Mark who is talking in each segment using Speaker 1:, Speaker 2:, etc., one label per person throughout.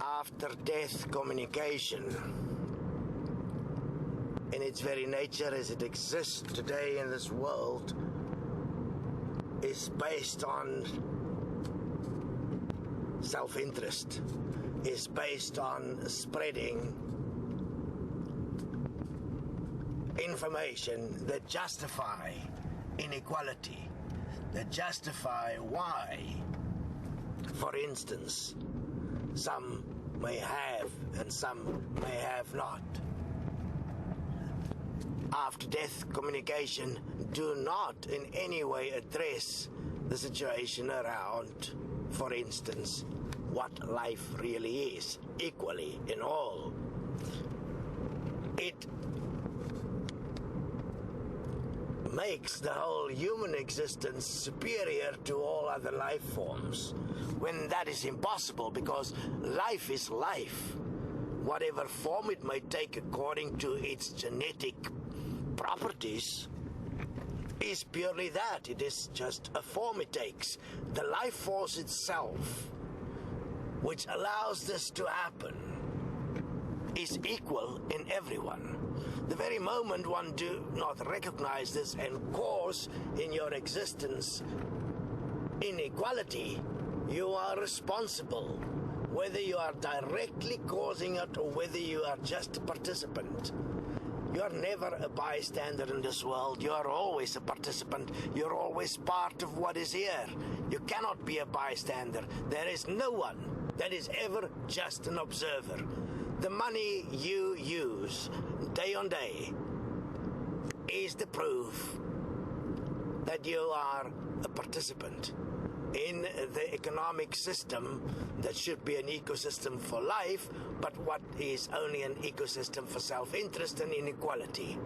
Speaker 1: After-death communication, in its very nature as it exists today in this world, is based on self-interest, is based on spreading information that justify inequality, that justify why, for instance, some may have and some may have not. After-death communication do not in any way address the situation around, for instance, what life really is, equally in all. It makes the whole human existence superior to all other life forms, when that is impossible, because life is life. Whatever form it may take according to its genetic properties is purely that. It is just a form it takes. The life force itself, which allows this to happen, is equal in everyone. The very moment one do not recognize this and cause in your existence inequality, you are responsible, whether you are directly causing it or whether you are just a participant. You are never a bystander in this world. You are always a participant. You're always part of what is here. You cannot be a bystander. There is no one that is ever just an observer. The money you use day on day is the proof that you are a participant in the economic system that should be an ecosystem for life, but what is only an ecosystem for self-interest and inequality.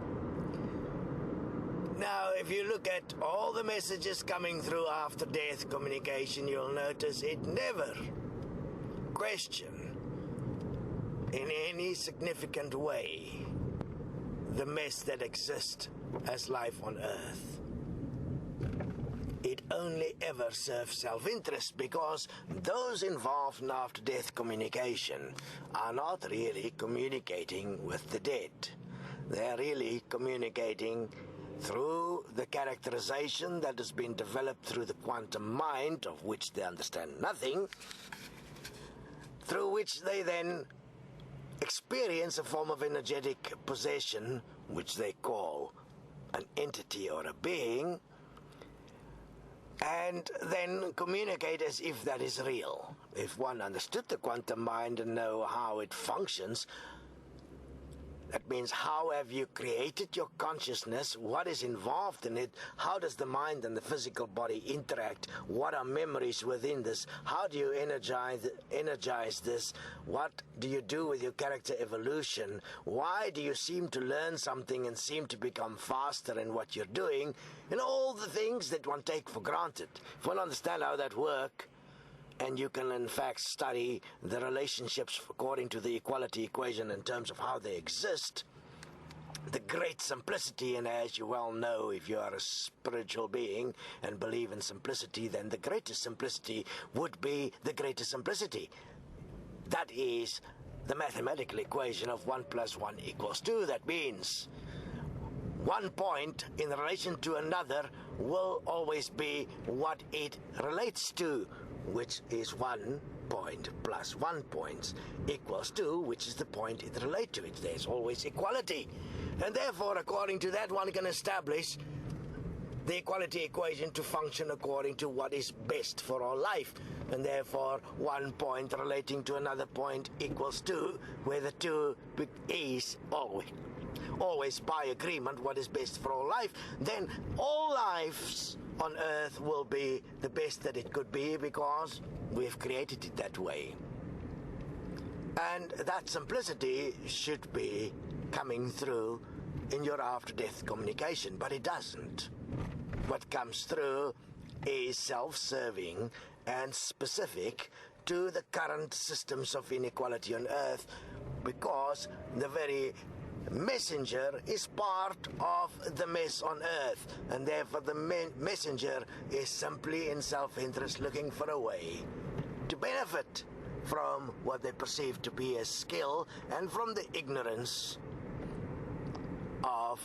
Speaker 1: Now, if you look at all the messages coming through after death communication, you'll notice it never question in any significant way the mess that exists as life on Earth. It only ever serves self-interest, because those involved in after-death communication are not really communicating with the dead. They're really communicating through the characterization that has been developed through the quantum mind, of which they understand nothing, through which they then experience a form of energetic possession, which they call an entity or a being, and then communicate as if that is real. If one understood the quantum mind and know how it functions, that means how have you created your consciousness, what is involved in it, how does the mind and the physical body interact, what are memories within this, how do you energize this, what do you do with your character evolution, why do you seem to learn something and seem to become faster in what you're doing, and all the things that one take for granted. If one understands how that works, and you can in fact study the relationships according to the equality equation in terms of how they exist, the great simplicity, and as you well know, if you are a spiritual being and believe in simplicity, then the greatest simplicity would be the greatest simplicity. That is the mathematical equation of 1 + 1 = 2. That means one point in relation to another will always be what it relates to, which is 1 point plus 1 point equals 2, which is the point it relates to. There's always equality. And therefore, according to that, one can establish the equality equation to function according to what is best for all life. And therefore, 1 point relating to another point equals 2, where the 2 is always by agreement what is best for all life. Then all lives on Earth will be the best that it could be, because we've created it that way. And that simplicity should be coming through in your after-death communication, but it doesn't. What comes through is self-serving and specific to the current systems of inequality on Earth, because the very messenger is part of the mess on Earth, and therefore the messenger is simply in self-interest looking for a way to benefit from what they perceive to be a skill and from the ignorance of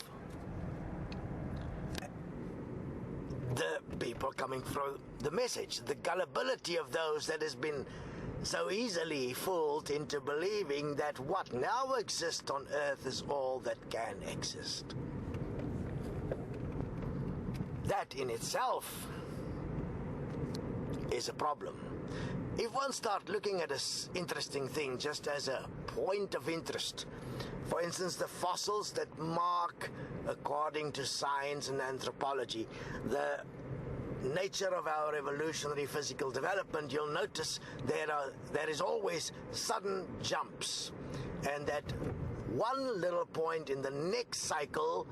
Speaker 1: the people coming through the message, the gullibility of those that has been so easily fooled into believing that what now exists on Earth is all that can exist. That in itself is a problem. If one starts looking at this interesting thing just as a point of interest, for instance, the fossils that mark, according to science and anthropology, the nature of our evolutionary physical development, you'll notice there is always sudden jumps, and that one little point in the next cycle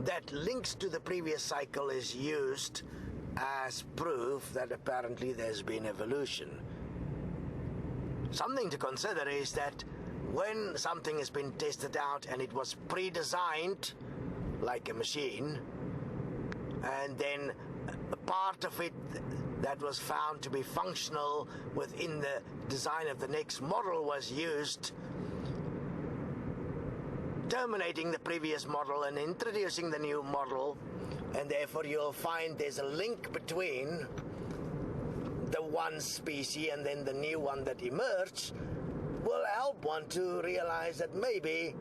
Speaker 1: that links to the previous cycle is used as proof that apparently there's been evolution. Something to consider is that when something has been tested out and it was pre-designed like a machine, and then a part of it that was found to be functional within the design of the next model was used, terminating the previous model and introducing the new model, and therefore you'll find there's a link between the one species and then the new one that emerged, will help one to realize that maybe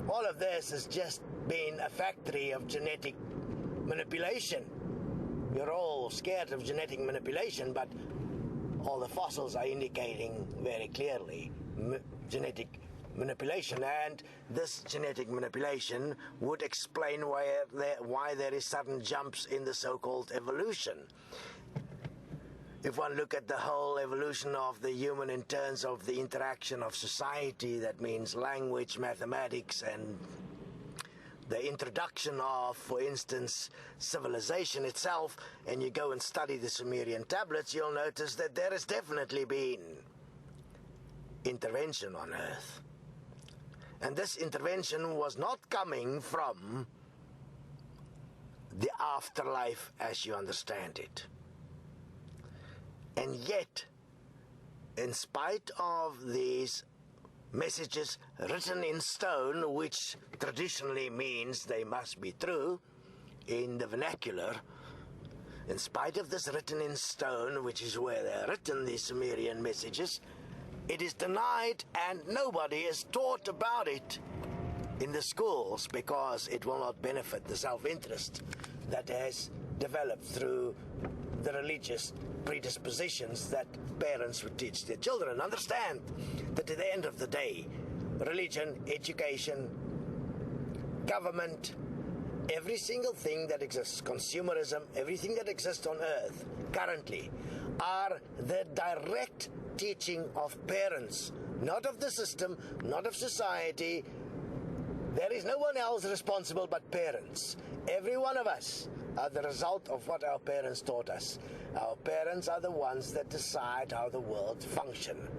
Speaker 1: all of this has just been a factory of genetic manipulation. You're all scared of genetic manipulation, but all the fossils are indicating very clearly genetic manipulation, and this genetic manipulation would explain why there is sudden jumps in the so-called evolution. If one look at the whole evolution of the human in terms of the interaction of society, that means language, mathematics, and the introduction of, for instance, civilization itself, and you go and study the Sumerian tablets, you'll notice that there has definitely been intervention on Earth. And this intervention was not coming from the afterlife as you understand it. And yet, in spite of these messages written in stone, which traditionally means they must be true in the vernacular, in spite of this written in stone, which is where they're written, these Sumerian messages, it is denied and nobody is taught about it in the schools because it will not benefit the self-interest that has developed through the religious predispositions that parents would teach their children. Understand that at the end of the day, religion, education, government, every single thing that exists, consumerism, everything that exists on Earth currently are the direct teaching of parents, not of the system, not of society. There is no one else responsible but parents. Every one of us are the result of what our parents taught us. Our parents are the ones that decide how the world functions.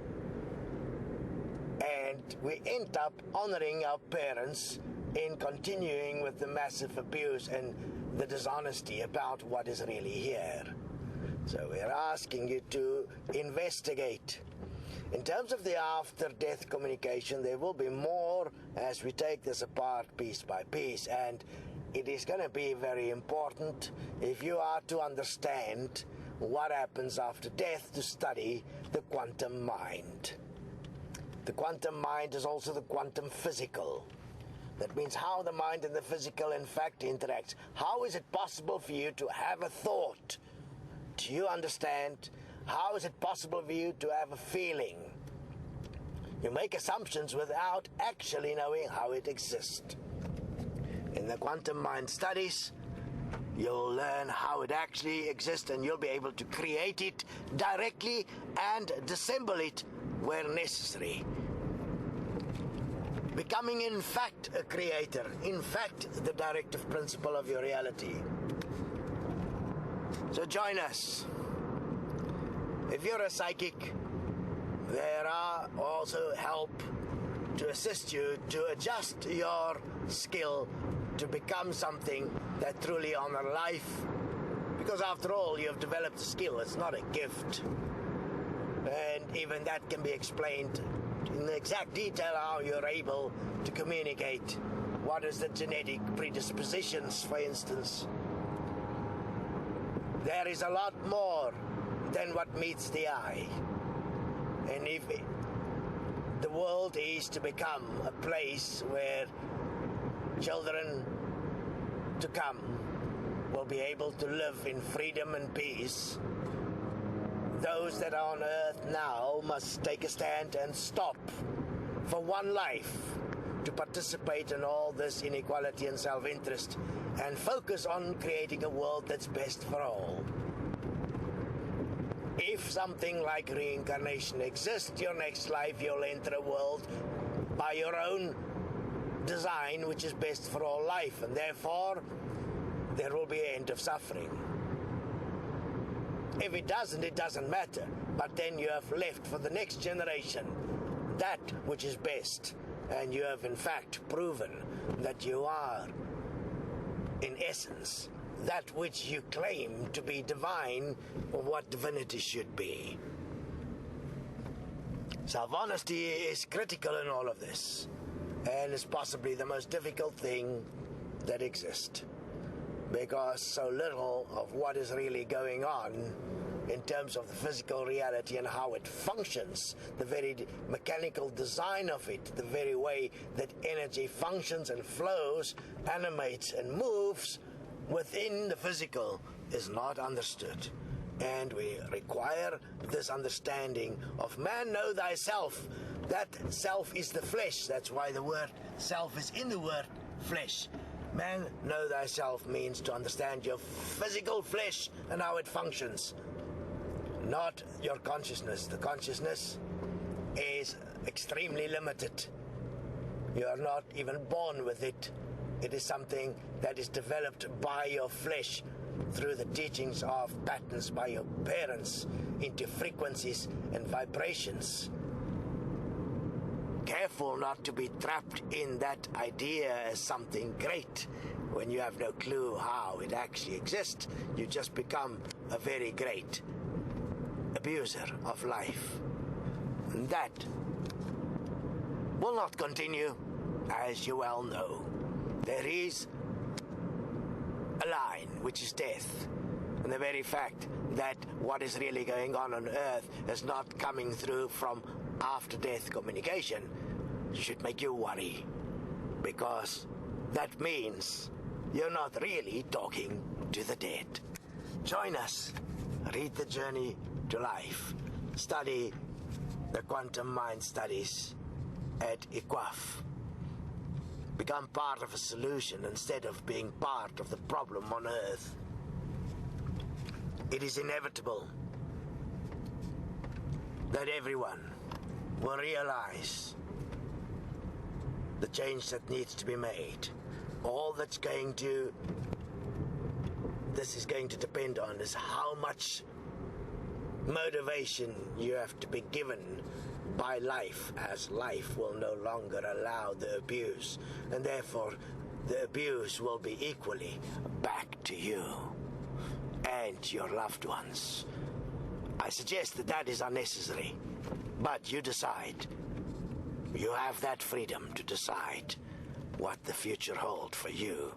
Speaker 1: And we end up honoring our parents in continuing with the massive abuse and the dishonesty about what is really here. So we're asking you to investigate. In terms of the after-death communication, there will be more as we take this apart piece by piece, and it is going to be very important if you are to understand what happens after death to study the quantum mind. The quantum mind is also the quantum physical. That means how the mind and the physical in fact interact. How is it possible for you to have a thought? Do you understand? How is it possible for you to have a feeling? You make assumptions without actually knowing how it exists. In the quantum mind studies, you'll learn how it actually exists, and you'll be able to create it directly and disassemble it where necessary. Becoming in fact a creator, in fact the directive principle of your reality. So join us. If you're a psychic, there are also help to assist you to adjust your skill to become something that truly honors life. Because after all, you have developed a skill, it's not a gift. And even that can be explained in exact detail how you're able to communicate. What is the genetic predispositions, for instance? There is a lot more than what meets the eye. And if the world is to become a place where children to come will be able to live in freedom and peace, those that are on earth now must take a stand and stop for one life to participate in all this inequality and self-interest and focus on creating a world that's best for all. If something like reincarnation exists, your next life you'll enter a world by your own design which is best for all life, and therefore there will be an end of suffering. If it doesn't, it doesn't matter, but then you have left for the next generation that which is best, and you have in fact proven that you are, in essence, that which you claim to be divine, or what divinity should be. Self-honesty is critical in all of this, and is possibly the most difficult thing that exists, because so little of what is really going on in terms of the physical reality and how it functions, the very mechanical design of it, the very way that energy functions and flows, animates and moves within the physical is not understood. And we require this understanding of man, know thyself. That self is the flesh. That's why the word self is in the word flesh. Man, know thyself means to understand your physical flesh and how it functions, not your consciousness. The consciousness is extremely limited. You are not even born with it. It is something that is developed by your flesh through the teachings of patterns by your parents into frequencies and vibrations. Careful not to be trapped in that idea as something great. When you have no clue how it actually exists, you just become a very great abuser of life. And that will not continue, as you well know. There is a line, which is death. And the very fact that what is really going on earth is not coming through from after-death communication should make you worry, because that means you're not really talking to the dead. Join us. Read The Journey to Life. Study the Quantum Mind Studies at ICWAF. Become part of a solution instead of being part of the problem on Earth. It is inevitable that everyone will realize the change that needs to be made. All this is going to depend on is how much motivation you have to be given by life, as life will no longer allow the abuse, and therefore the abuse will be equally back to you and your loved ones. I suggest that that is unnecessary, but you decide. You have that freedom to decide what the future holds for you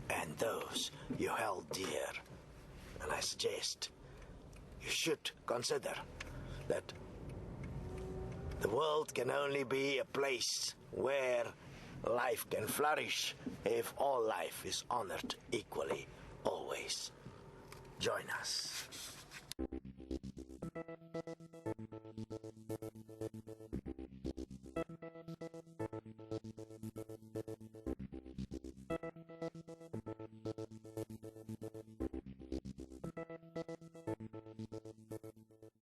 Speaker 1: and those you held dear. And I suggest you should consider that the world can only be a place where life can flourish if all life is honored equally, always. Join us.